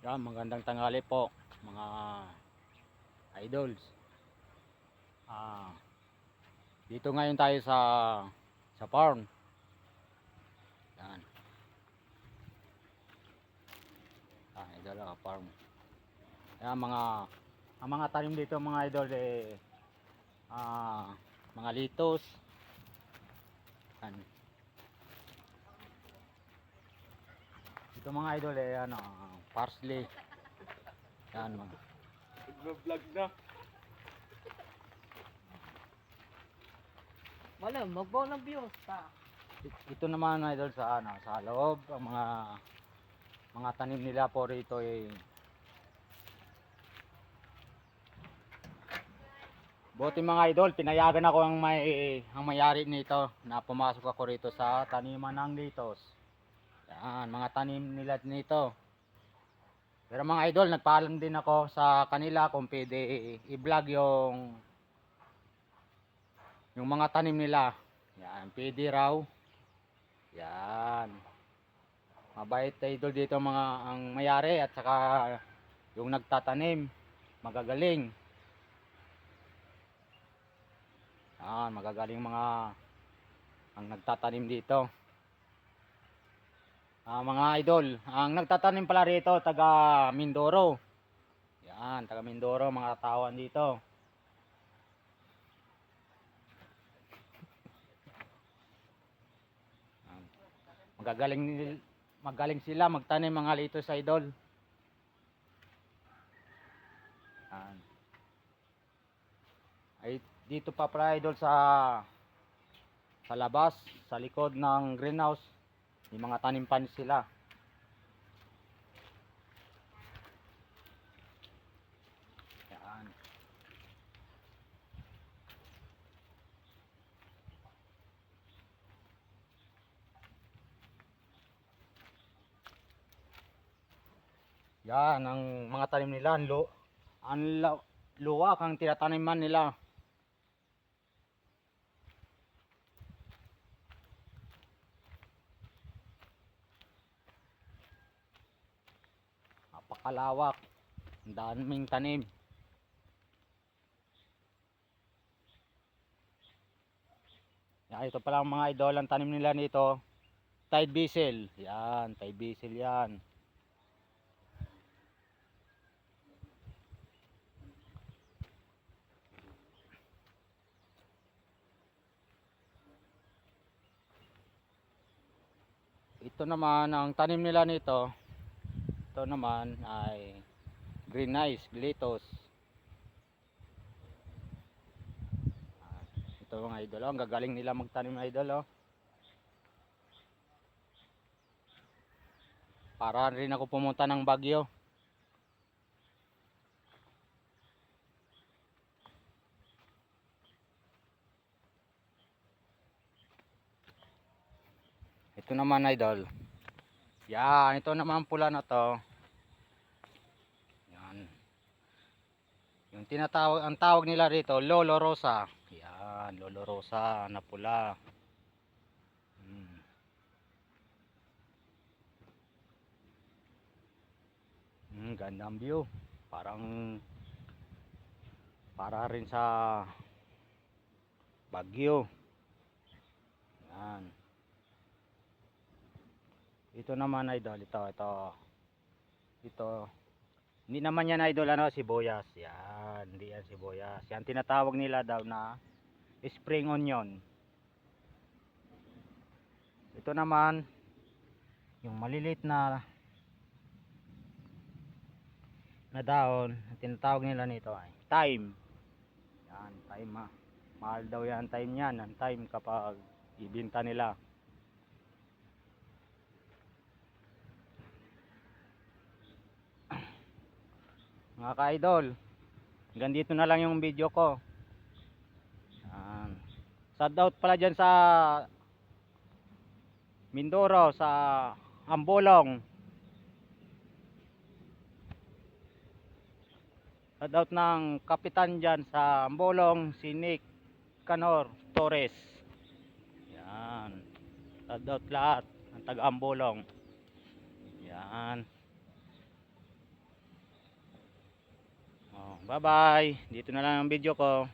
Yan, magandang tanghali po mga idols. Ah, dito ngayon tayo sa farm. Yan. Idol farm. Yan ang mga tanim dito mga idol ah, mga litos. Yan. Ito mga idol parsley. Yan mga. Nag-vlog na. Wala, magbaw ng views ta. Ito naman idol sa loob ang mga tanim nila po rito buti mga idol, pinayagan ako ang mayari nito na pumasok ako rito sa taniman ng litos. Yan, mga tanim nila nito. Pero mga idol, nagpaalam din ako sa kanila kung pwede i-vlog yung mga tanim nila. Yan, pwede raw. Yan. Mabait idol dito ang mayari at saka yung nagtatanim, magagaling. Yan, magagaling ang nagtatanim dito. Mga idol, ang nagtatanim pala rito taga Mindoro. Yan, taga Mindoro mga katawan dito. Yan. Magaling sila magtanim mga litos idol. Yan. Ay dito pa pala idol sa labas, sa likod ng greenhouse. May mga tanim pa sila. Yan. Yan ang mga tanim nila, luwak ang tinataniman nila. Napakalawak. Ang daming tanim. Yan, ito pala ang mga idol, ang tanim nila nito, Tide Basil. Yan, Tide Basil yan. Ito naman, ang tanim nila nito, ito naman ay green ice, glitos. Ito mga idol, ang gagaling nila magtanim na idol. Para rin ako pumunta ng Baguio. Ito naman idol. Yan, ito naman pula na to. Yan. Yung ang tawag nila rito, Lolo Rosa. Yan, Lolo Rosa na pula. Gandang view. Para rin sa Baguio. Yan. Ito naman idol, ito. Hindi naman yan idol sibuyas. Yan, hindi yan sibuyas. Yan tinatawag nila daw na spring onion. Ito naman yung maliliit na dahon, tinatawag nila nito ay thyme. Yan, thyme mahal daw yan thyme yan, ang thyme kapag ibinta nila. Mga ka-idol, hanggang dito na lang yung video ko. Yan. Shout out pala dyan sa Mindoro, sa Ambolong. Shout out ng kapitan dyan sa Ambolong, si Nick Canor Torres. Yan. Shout out lahat ng taga Ambolong. Yan. Bye-bye. Dito na lang ang video ko.